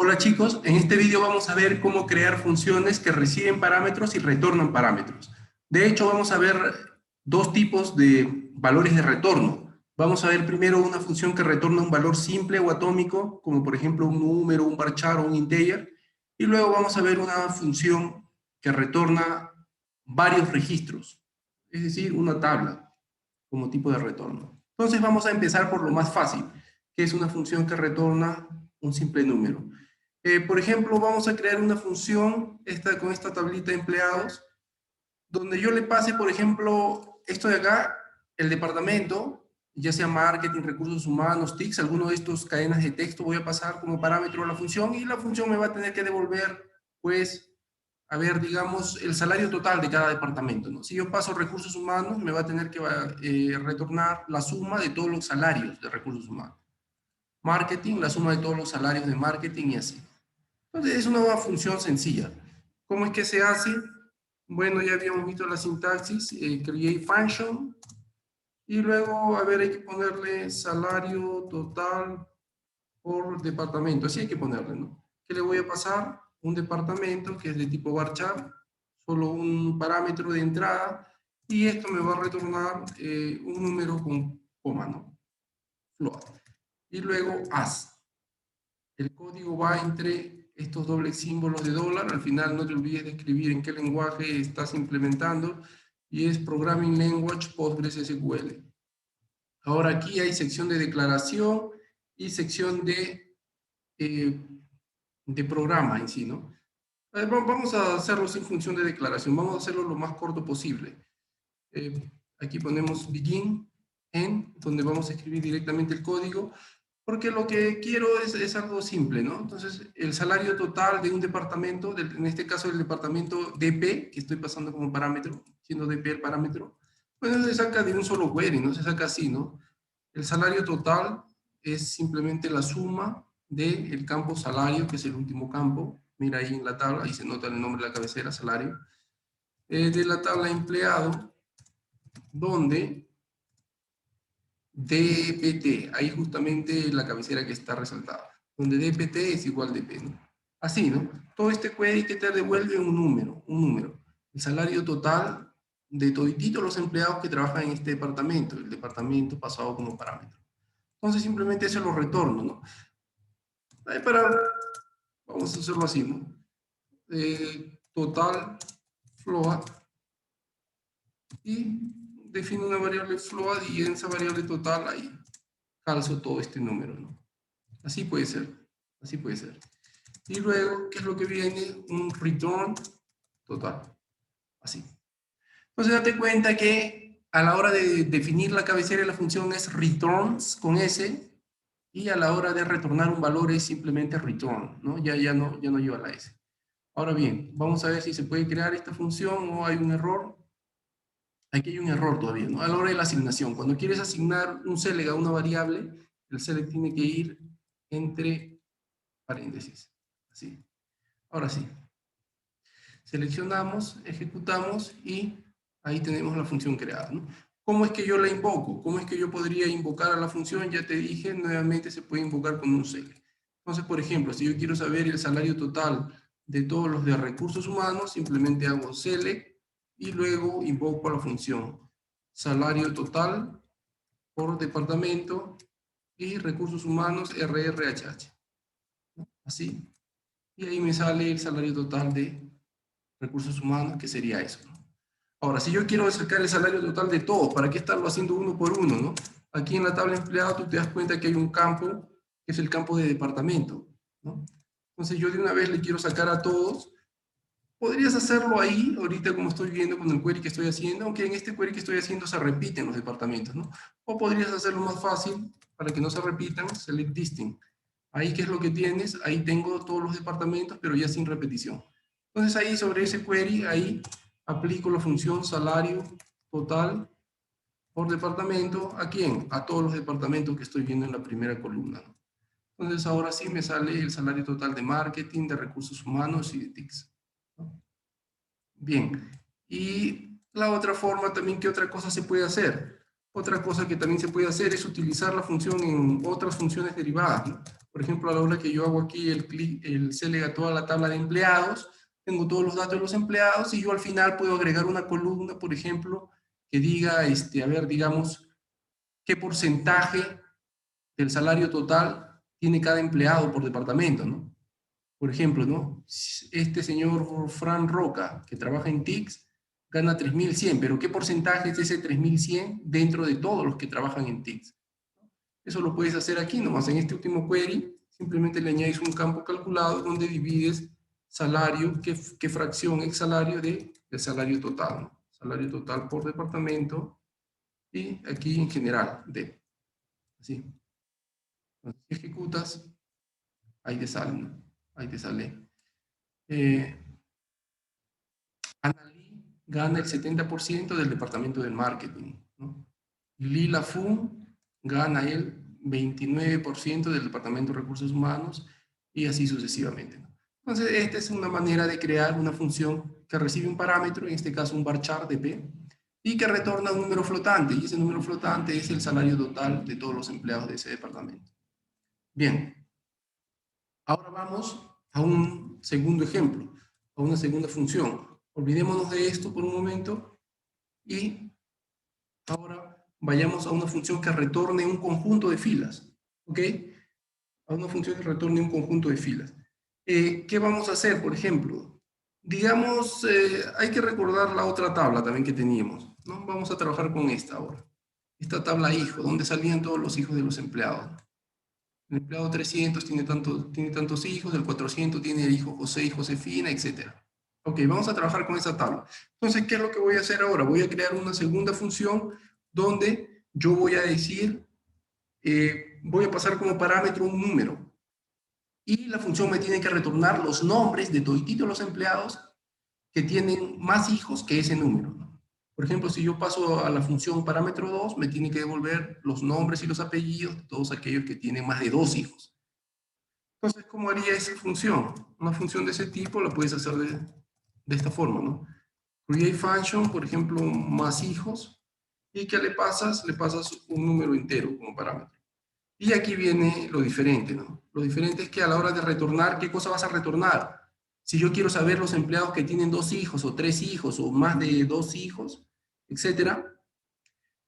Hola chicos, en este vídeo vamos a ver cómo crear funciones que reciben parámetros y retornan parámetros. De hecho, vamos a ver dos tipos de valores de retorno. Vamos a ver primero una función que retorna un valor simple o atómico, como por ejemplo un número, un varchar o un integer. Y luego vamos a ver una función que retorna varios registros, es decir, una tabla como tipo de retorno. Entonces vamos a empezar por lo más fácil, que es una función que retorna un simple número. Por ejemplo, vamos a crear una función con esta tablita de empleados, donde yo le pase, por ejemplo, esto de acá, el departamento, ya sea marketing, recursos humanos, TICS, alguno de estos cadenas de texto voy a pasar como parámetro a la función y la función me va a tener que devolver, pues, a ver, digamos, el salario total de cada departamento, ¿no? Si yo paso recursos humanos, me va a tener que retornar la suma de todos los salarios de recursos humanos. Marketing, la suma de todos los salarios de marketing y así. Entonces es una función sencilla. ¿Cómo es que se hace? Bueno, ya habíamos visto la sintaxis, create function, y luego, a ver, hay que ponerle salario total por departamento, así hay que ponerle, ¿no? ¿Qué le voy a pasar? Un departamento que es de tipo varchar, solo un parámetro de entrada, y esto me va a retornar un número con coma, ¿no? Float. Y luego as. El código va entre estos dobles símbolos de dólar. Al final no te olvides de escribir en qué lenguaje estás implementando, y es Programming Language PostgreSQL. Ahora aquí hay sección de declaración y sección de programa en sí, ¿no? Vamos a hacerlo sin función de declaración, vamos a hacerlo lo más corto posible. Aquí ponemos begin, en, donde vamos a escribir directamente el código, porque lo que quiero es algo simple, ¿no? Entonces, el salario total de un departamento, en este caso el departamento DP, que estoy pasando como parámetro, siendo DP el parámetro, pues no se saca de un solo query, no se saca así, ¿no? El salario total es simplemente la suma del campo salario, que es el último campo. Mira ahí en la tabla, ahí se nota el nombre de la cabecera, salario. De la tabla empleado, donde DPT, ahí justamente la cabecera que está resaltada, donde DPT es igual a DP, ¿no? Así, ¿no? Todo este query que te devuelve un número. El salario total de todititos los empleados que trabajan en este departamento, el departamento pasado como parámetro. Entonces simplemente eso lo retorno, ¿no? Ahí vamos a hacerlo así, ¿no? Total float, y defino una variable float, y en esa variable total ahí calzo todo este número, ¿no? Así puede ser, así puede ser. Y luego, ¿qué es lo que viene? Un return total, así. Entonces date cuenta que a la hora de definir la cabecera de la función es returns con S, y a la hora de retornar un valor es simplemente return, ¿no? Ya no lleva la S. Ahora bien, vamos a ver si se puede crear esta función o hay un error. Aquí hay un error todavía, ¿no? A la hora de la asignación, cuando quieres asignar un select a una variable, el select tiene que ir entre paréntesis, así. Ahora sí. Seleccionamos, ejecutamos y ahí tenemos la función creada, ¿no? ¿Cómo es que yo la invoco? ¿Cómo es que yo podría invocar a la función? Ya te dije, nuevamente se puede invocar con un select. Entonces, por ejemplo, si yo quiero saber el salario total de todos los de recursos humanos, simplemente hago select y luego invoco a la función salario total por departamento y recursos humanos RRHH. Así. Y ahí me sale el salario total de recursos humanos, que sería eso, ¿no? Ahora, si yo quiero sacar el salario total de todos, ¿para qué estarlo haciendo uno por uno, no? Aquí en la tabla empleado tú te das cuenta que hay un campo, que es el campo de departamento, ¿no? Entonces yo de una vez le quiero sacar a todos. Podrías hacerlo ahí, ahorita como estoy viendo con el query que estoy haciendo, aunque en este query que estoy haciendo se repiten los departamentos, ¿no? O podrías hacerlo más fácil, para que no se repitan, select distinct. Ahí, ¿qué es lo que tienes? Ahí tengo todos los departamentos, pero ya sin repetición. Entonces ahí, sobre ese query, ahí aplico la función salario total por departamento. ¿A quién? A todos los departamentos que estoy viendo en la primera columna, ¿no? Entonces ahora sí me sale el salario total de marketing, de recursos humanos y de TICS, ¿no? Bien. Y la otra forma también, ¿qué otra cosa se puede hacer? Otra cosa que también se puede hacer es utilizar la función en otras funciones derivadas, ¿no? Por ejemplo, a la hora que yo hago aquí el select a toda la tabla de empleados, tengo todos los datos de los empleados y yo al final puedo agregar una columna, por ejemplo, que diga, a ver, digamos, qué porcentaje del salario total tiene cada empleado por departamento, ¿no? Por ejemplo, ¿no? Este señor Fran Roca, que trabaja en TICS, gana 3.100, pero ¿qué porcentaje es ese 3.100 dentro de todos los que trabajan en TICS? Eso lo puedes hacer aquí nomás, en este último query, simplemente le añades un campo calculado donde divides salario, qué fracción es salario del salario total, ¿no? Salario total por departamento, y aquí en general, de, así. Entonces, si ejecutas, ahí te sale, ¿no? Ahí te sale. Annalie gana el 70% del departamento del marketing, ¿no? Lila Fu gana el 29% del departamento de recursos humanos y así sucesivamente, ¿no? Entonces, esta es una manera de crear una función que recibe un parámetro, en este caso un varchar de P, y que retorna un número flotante, y ese número flotante es el salario total de todos los empleados de ese departamento. Bien, ahora vamos a un segundo ejemplo, a una segunda función. Olvidémonos de esto por un momento y ahora vayamos a una función que retorne un conjunto de filas, ¿ok? A una función que retorne un conjunto de filas. ¿Qué vamos a hacer, por ejemplo? Digamos, hay que recordar la otra tabla también que teníamos, ¿no? Vamos a trabajar con esta ahora. Esta tabla hijo, donde salían todos los hijos de los empleados. El empleado 300 tiene tantos hijos, el 400 tiene el hijo José y Josefina, etc. Ok, vamos a trabajar con esa tabla. Entonces, ¿qué es lo que voy a hacer ahora? Voy a crear una segunda función donde yo voy a decir, voy a pasar como parámetro un número. Y la función me tiene que retornar los nombres de todos los empleados que tienen más hijos que ese número, ¿no? Por ejemplo, si yo paso a la función parámetro 2, me tiene que devolver los nombres y los apellidos de todos aquellos que tienen más de 2 hijos. Entonces, ¿cómo haría esa función? Una función de ese tipo la puedes hacer de esta forma, ¿no? Create function, por ejemplo, más hijos, y ¿qué le pasas? Le pasas un número entero como parámetro. Y aquí viene lo diferente, ¿no? Lo diferente es que a la hora de retornar, ¿qué cosa vas a retornar? Si yo quiero saber los empleados que tienen 2 hijos, o 3 hijos, o más de 2 hijos, etcétera,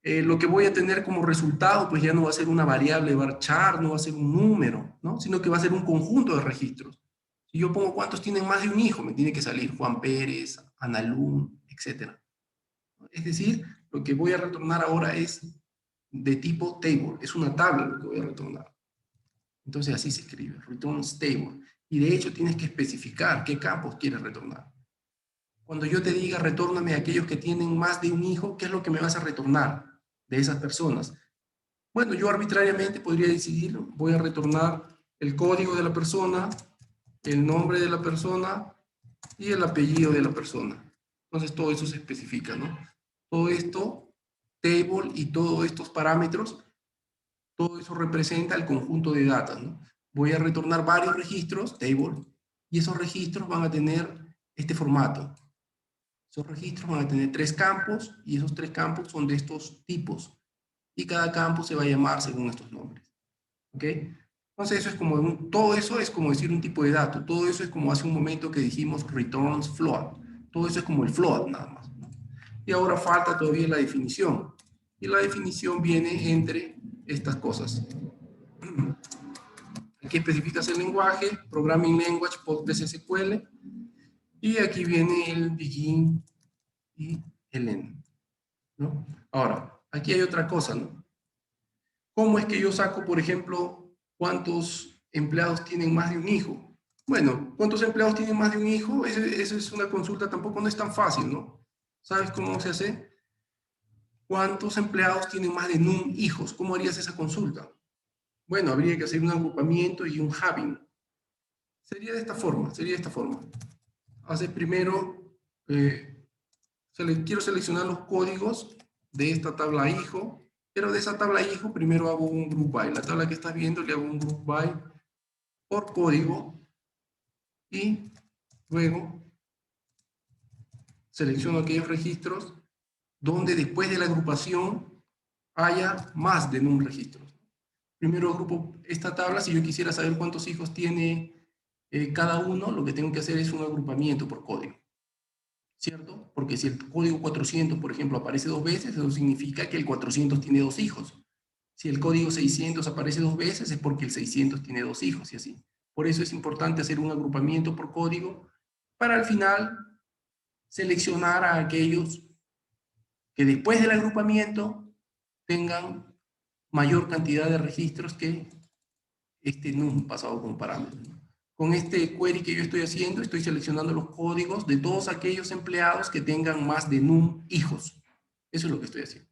lo que voy a tener como resultado, pues ya no va a ser una variable varchar, no va a ser un número, ¿no? Sino que va a ser un conjunto de registros. Si yo pongo cuántos tienen más de un hijo, me tiene que salir Juan Pérez, Analún, etc. Es decir, lo que voy a retornar ahora es de tipo table, es una tabla lo que voy a retornar. Entonces así se escribe, returns table. Y de hecho tienes que especificar qué campos quieres retornar. Cuando yo te diga retórname a aquellos que tienen más de un hijo, ¿qué es lo que me vas a retornar de esas personas? Bueno, yo arbitrariamente podría decidir, voy a retornar el código de la persona, el nombre de la persona y el apellido de la persona. Entonces todo eso se especifica, ¿no? Todo esto, table y todos estos parámetros, todo eso representa el conjunto de datos, ¿no? Voy a retornar varios registros, table, y esos registros van a tener este formato. Esos registros van a tener 3 campos y esos 3 campos son de estos tipos. Y cada campo se va a llamar según estos nombres. ¿Ok? Entonces eso es como todo eso es como decir un tipo de dato. Todo eso es como hace un momento que dijimos returns float. Todo eso es como el float nada más, ¿no? Y ahora falta todavía la definición. Y la definición viene entre estas cosas. Aquí especificas el lenguaje, Programming Language, PostgreSQL, y aquí viene el begin y el end, ¿no? Ahora, aquí hay otra cosa, ¿no? ¿Cómo es que yo saco, por ejemplo, cuántos empleados tienen más de un hijo? Bueno, ¿cuántos empleados tienen más de un hijo? Esa es una consulta, tampoco no es tan fácil, ¿no? ¿Sabes cómo se hace? ¿Cuántos empleados tienen más de un hijos? ¿Cómo harías esa consulta? Bueno, habría que hacer un agrupamiento y un having. Sería de esta forma, sería de esta forma. Haces primero, quiero seleccionar los códigos de esta tabla hijo, pero de esa tabla hijo primero hago un group by. La tabla que estás viendo le hago un group by por código y luego selecciono aquellos registros donde después de la agrupación haya más de num registros. Primero agrupo esta tabla. Si yo quisiera saber cuántos hijos tiene cada uno, lo que tengo que hacer es un agrupamiento por código, ¿cierto? Porque si el código 400, por ejemplo, aparece 2 veces, eso significa que el 400 tiene 2 hijos. Si el código 600 aparece 2 veces, es porque el 600 tiene 2 hijos, y así. Por eso es importante hacer un agrupamiento por código, para al final seleccionar a aquellos que después del agrupamiento tengan mayor cantidad de registros que este num pasado como parámetro. Con este query que yo estoy haciendo, estoy seleccionando los códigos de todos aquellos empleados que tengan más de num hijos. Eso es lo que estoy haciendo.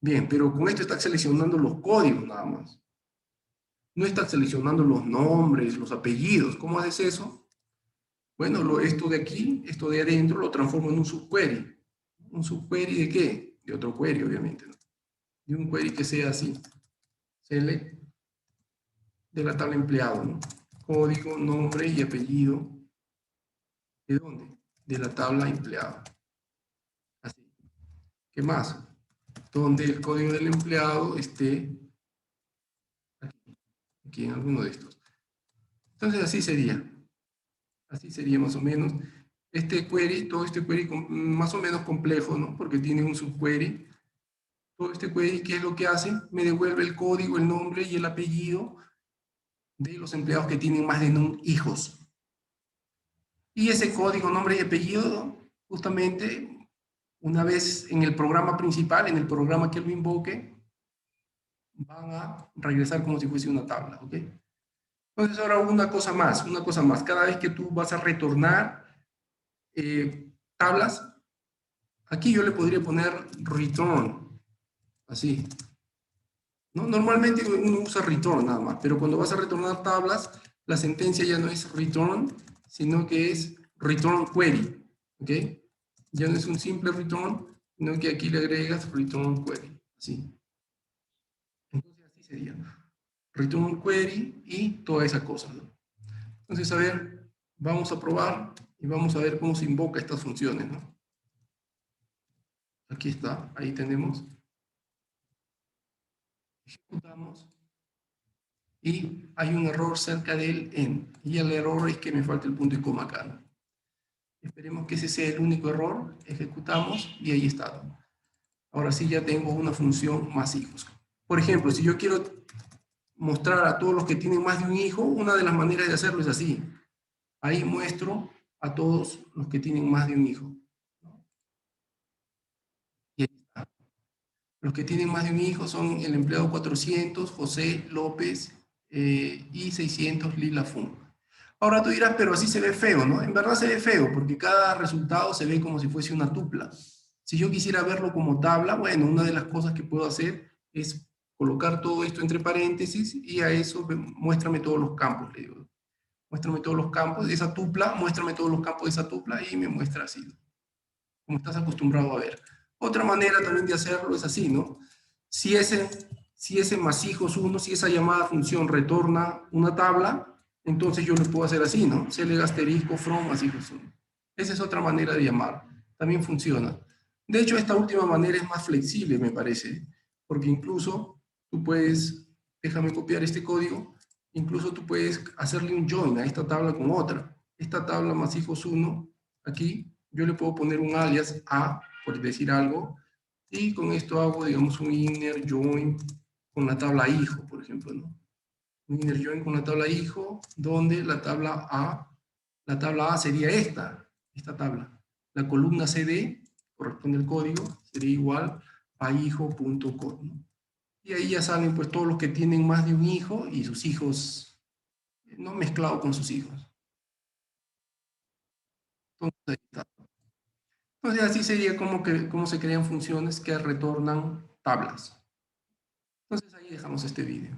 Bien, pero con esto está seleccionando los códigos nada más. No está seleccionando los nombres, los apellidos. ¿Cómo haces eso? Bueno, esto de aquí, esto de adentro, lo transformo en un subquery. ¿Un subquery de qué? De otro query, obviamente, ¿no? De un query que sea así. Select de la tabla empleado, ¿no? Código, nombre y apellido. ¿De dónde? De la tabla empleado. Así. ¿Qué más? Donde el código del empleado esté aquí en alguno de estos. Entonces así sería. Así sería más o menos. Este query, todo este query más o menos complejo, ¿no? Porque tiene un subquery. Todo este query, ¿qué es lo que hace? Me devuelve el código, el nombre y el apellido de los empleados que tienen más de un hijos. Y ese código, nombre y apellido, justamente, una vez en el programa principal, en el programa que lo invoque, van a regresar como si fuese una tabla, ¿ok? Entonces ahora una cosa más. Cada vez que tú vas a retornar tablas, aquí yo le podría poner return, así. ¿No? Normalmente uno usa return nada más, pero cuando vas a retornar tablas, la sentencia ya no es return, sino que es return query, ¿ok? Ya no es un simple return, sino que aquí le agregas return query, así. Entonces así sería. Return query y toda esa cosa, ¿no? Entonces, a ver, vamos a probar y vamos a ver cómo se invoca estas funciones, ¿no? Aquí está, ahí tenemos. Ejecutamos. Y hay un error cerca del en. Y el error es que me falta el punto y coma acá, ¿no? Esperemos que ese sea el único error. Ejecutamos y ahí está. Ahora sí ya tengo una función más hijos. Por ejemplo, si yo quiero mostrar a todos los que tienen más de un hijo, una de las maneras de hacerlo es así. Ahí muestro a todos los que tienen más de un hijo. Y ahí está. Los que tienen más de un hijo son el empleado 400, José López y 600, Lila Fun. Ahora tú dirás, pero así se ve feo, ¿no? En verdad se ve feo, porque cada resultado se ve como si fuese una tupla. Si yo quisiera verlo como tabla, bueno, una de las cosas que puedo hacer es colocar todo esto entre paréntesis y a eso muéstrame todos los campos, le digo. Muéstrame todos los campos de esa tupla, muéstrame todos los campos de esa tupla y me muestra así, como estás acostumbrado a ver. Otra manera también de hacerlo es así, ¿no? Si ese más hijos 1, si esa llamada función retorna una tabla, entonces yo lo puedo hacer así, ¿no? Select asterisco from más hijos 1. Esa es otra manera de llamar. También funciona. De hecho, esta última manera es más flexible, me parece, porque incluso tú puedes, déjame copiar este código, incluso tú puedes hacerle un join a esta tabla con otra. Esta tabla más hijos 1, aquí, yo le puedo poner un alias a, por decir algo, y con esto hago, digamos, un inner join con la tabla hijo, por ejemplo, ¿no? Un inner join con la tabla hijo, donde la tabla A sería esta tabla. La columna CD, corresponde al código, sería igual a hijo.code, ¿no? Y ahí ya salen pues todos los que tienen más de un hijo y sus hijos, no mezclado con sus hijos. Entonces ahí está. Entonces así sería como se crean funciones que retornan tablas. Entonces ahí dejamos este vídeo.